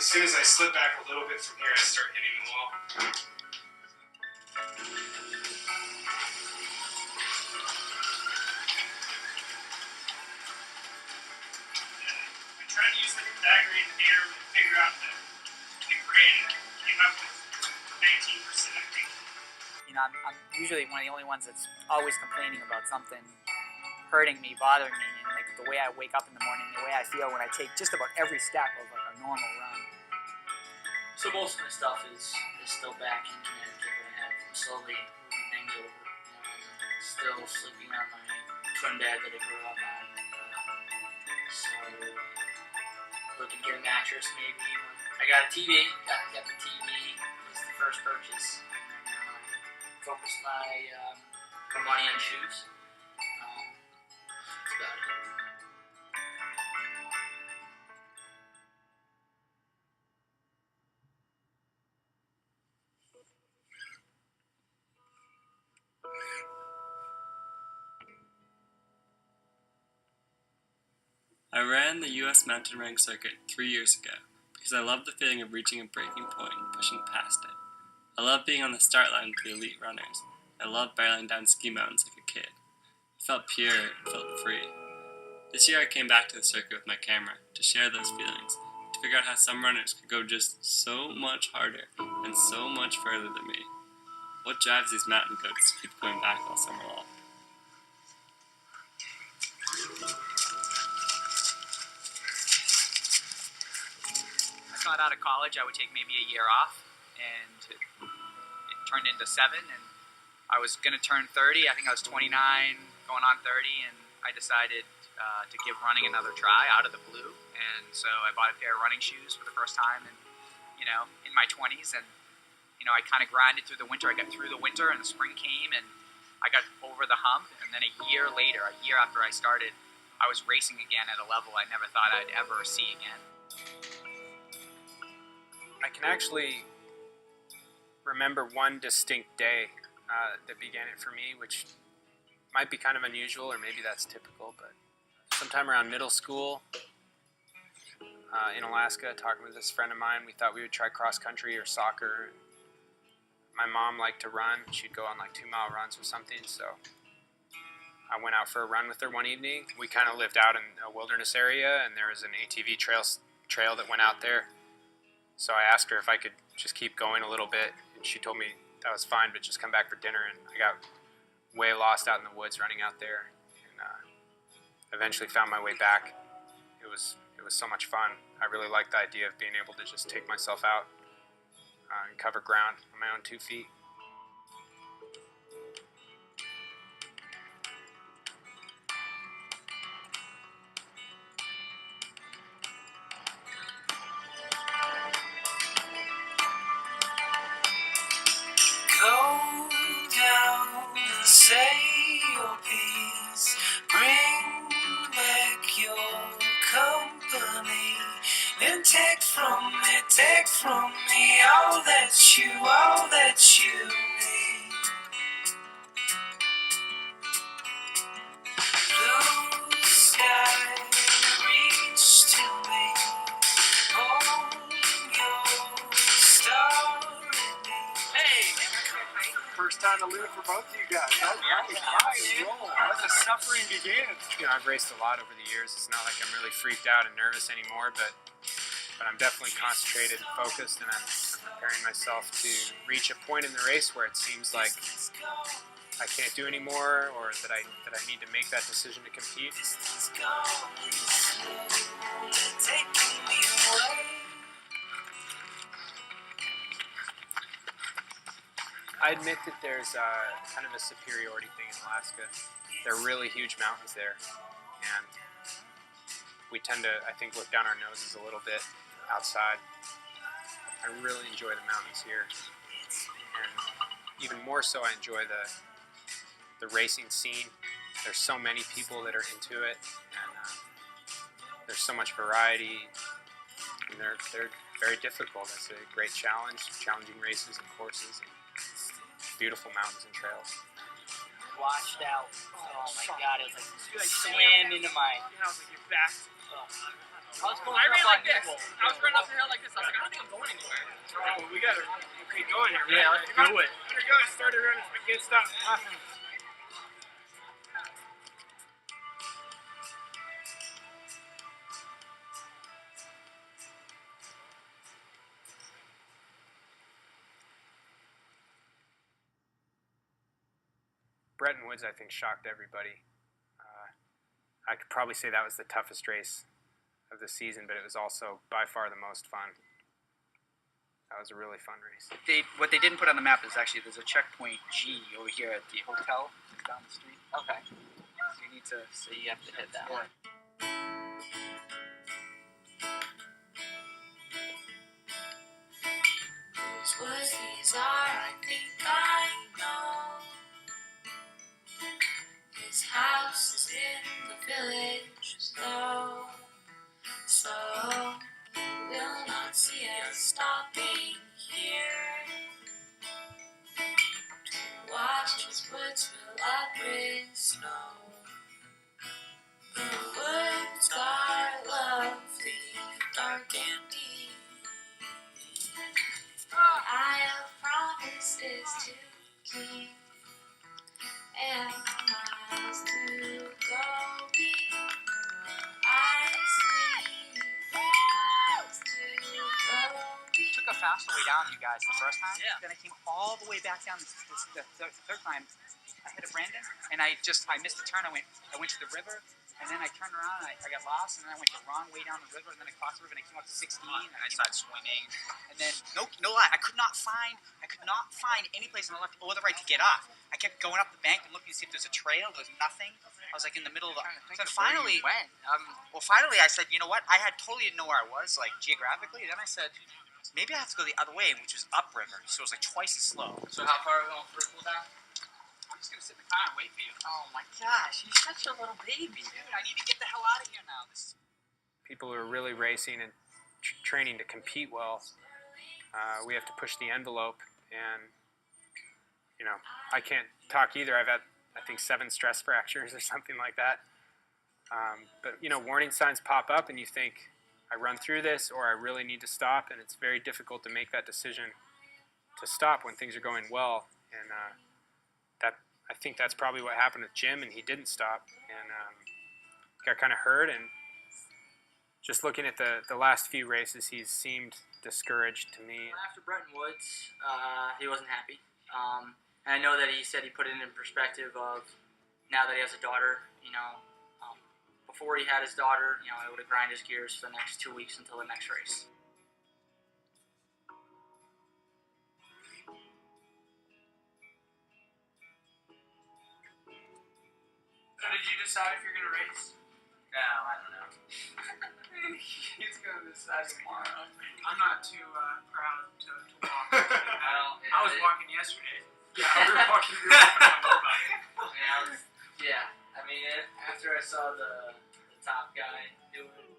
As soon as I slip back a little bit from here, I start hitting the wall. I tried to use like a dagger in here to figure out the grade. I came up with 19%, I think. You know, I'm usually one of the only ones that's always complaining about something hurting me, bothering me, and like the way I wake up in the morning, the way I feel when I take just about every step of like a normal run. So most of my stuff is still back in Connecticut, but I have slowly moving things over. I'm still sleeping on my twin bed that I grew up on. So looking to get a mattress maybe. I got a TV. Got the TV. Was the first purchase. And then focused my money on shoes. That's about it. I ran the US mountain running circuit 3 years ago because I love the feeling of reaching a breaking point and pushing past it. I love being on the start line with the elite runners. I love barreling down ski mountains like a kid. It felt pure and felt free. This year I came back to the circuit with my camera to share those feelings, to figure out how some runners could go just so much harder and so much further than me. What drives these mountain goats to keep going back all summer long? I thought out of college I would take maybe a year off, and it turned into 7, and I was going to turn 30. I think I was 29, going on 30, and I decided to give running another try out of the blue. And so I bought a pair of running shoes for the first time in my 20s, and I kind of grinded through the winter. I got through the winter, and the spring came, and I got over the hump, and then a year later, a year after I started, I was racing again at a level I never thought I'd ever see again. I can actually remember one distinct day that began it for me, which might be kind of unusual, or maybe that's typical, but sometime around middle school in Alaska, talking with this friend of mine, we thought we would try cross-country or soccer. My mom liked to run. She'd go on like 2-mile runs or something, so I went out for a run with her one evening. We kind of lived out in a wilderness area, and there was an ATV trail that went out there. So I asked her if I could just keep going a little bit, and she told me that was fine, but just come back for dinner. And I got way lost out in the woods running out there, and eventually found my way back. It was so much fun. I really liked the idea of being able to just take myself out and cover ground on my own 2 feet. Go down and say your piece. Bring back your company. And take from me all that you need. Blue sky, reach to me. Hold your star in me. Hey! First time to live for both of you guys. That's a suffering begins. I've raced a lot over the years. It's not like I'm really freaked out and nervous anymore, but I'm definitely concentrated and focused, and I'm preparing myself to reach a point in the race where it seems like I can't do anymore, or that I need to make that decision to compete. I admit that there's kind of a superiority thing in Alaska. There are really huge mountains there, and we tend to, I think, look down our noses a little bit outside. I really enjoy the mountains here, and even more so I enjoy the racing scene. There's so many people that are into it, and there's so much variety, and they're very difficult. It's a great challenge, challenging races and courses, and beautiful mountains and trails. washed out. Oh my god, it was like you like slammed into my. I was like, you're back. I was going I ran up like this. I was running up the hill like this. I was like, I don't think I'm going anywhere. Oh, we gotta keep going here. Yeah, let's do it. Here we go. I started running. I can't stop. Bretton Woods, I think, shocked everybody. I could probably say that was the toughest race of the season, but it was also by far the most fun. That was a really fun race. What they didn't put on the map is actually there's a checkpoint G over here at the hotel down the street. Okay. So you need to. So you have to hit that one. Whose woods these are, I think I know. His house is in the village, though. So you will not see us stopping here to watch his woods fill up with snow. The woods are lovely, dark and deep. I have promises to keep and miles to go before I sleep. Miles to go Took a faster way down, you guys, the first time. Yeah. Then I came all the way back down the third time. I hit a Brandon, and I missed the turn. I went to the river, and then I turned around, and I got lost, and then I went the wrong way down the river, and then I crossed the river, and I came up to 16, and I started swimming. And then no lie, I could not find any place on the left or the right to get off. I kept going up the bank and looking to see if there's a trail. There was nothing. I was like in the middle of the. So finally, finally I said, you know what? I had totally didn't know where I was, like geographically. Then I said, maybe I have to go the other way, which was upriver. So it was like twice as slow. So how far are we going for cool down? I'm just gonna sit in the car and wait for you. Oh my gosh, you're such a little baby. Dude, I need to get the hell out of here now. People who are really racing and training to compete well, we have to push the envelope. And, you know, I can't talk either. I've had, I think, 7 stress fractures or something like that. But, you know, warning signs pop up and you think, I run through this or I really need to stop. And it's very difficult to make that decision to stop when things are going well. And I think that's probably what happened with Jim, and he didn't stop. And got kind of hurt. And just looking at the last few races, he's seemed discouraged to me. After Bretton Woods, he wasn't happy. And I know that he said he put it in perspective of now that he has a daughter, you know, before he had his daughter, you know, I would have grind his gears for the next 2 weeks until the next race. So did you decide if you're gonna race? No, I don't know. He's gonna decide tomorrow. I'm not too proud to walk. I was walking yesterday. Yeah, we were walking. I mean, after I saw the top guy do it.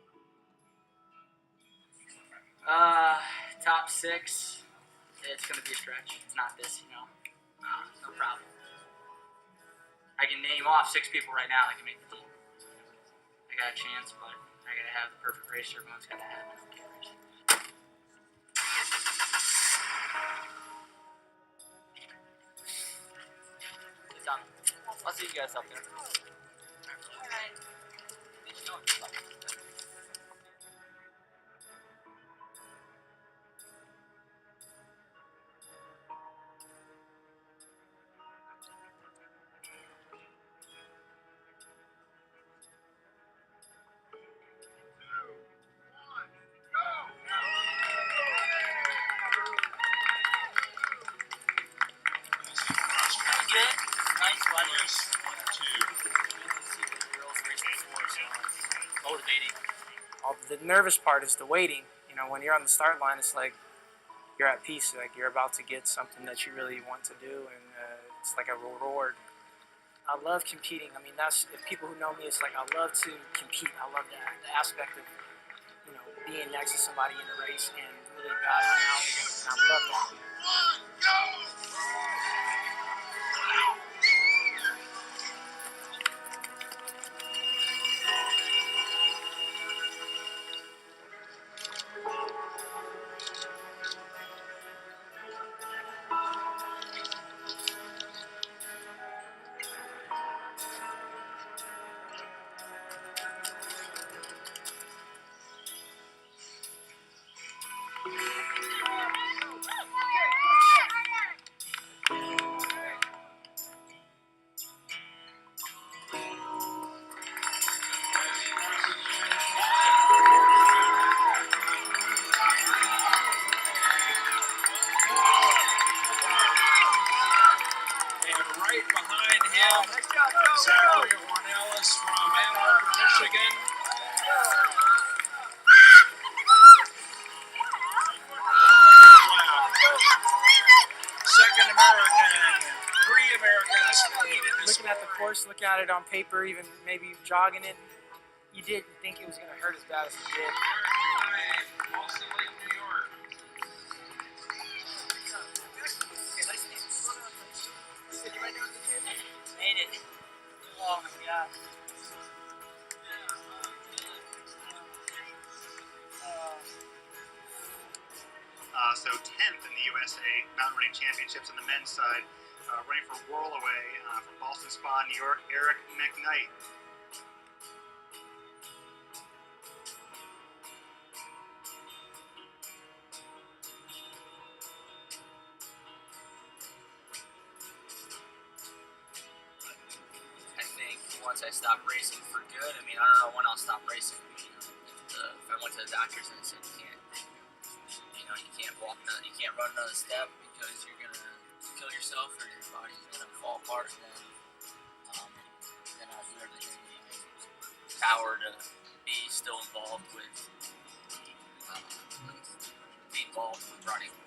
Top 6. It's gonna be a stretch. It's not this, you know. No problem. I can name off 6 people right now that can make the team. I got a chance, but I gotta have the perfect race. Everyone's gotta have an okay race. It's done. I'll see you guys up there. Alright. Nice weather. Motivating. The nervous part is the waiting. You know, when you're on the start line, it's like you're at peace, like you're about to get something that you really want to do, and it's like a reward. I love competing. I mean, that's, if people who know me, it's like I love to compete. I love the aspect of, you know, being next to somebody in a race and really battling out. And I love that. course, looking at it on paper, even maybe jogging it, you didn't think it was going to hurt as bad as it did. Boston Lake, New York. Made it. Oh my god. So 10th in the USA Mountain Running Championships on the men's side. Running for Whirl Away from Boston Spa, New York, Eric McKnight. I think once I stop racing for good, I mean, I don't know when I'll stop racing. If I went to the doctors and said you can't walk, you can't run another step because you're gonna kill yourself or your body's gonna fall apart, then I'll do everything in my power to be still involved with running.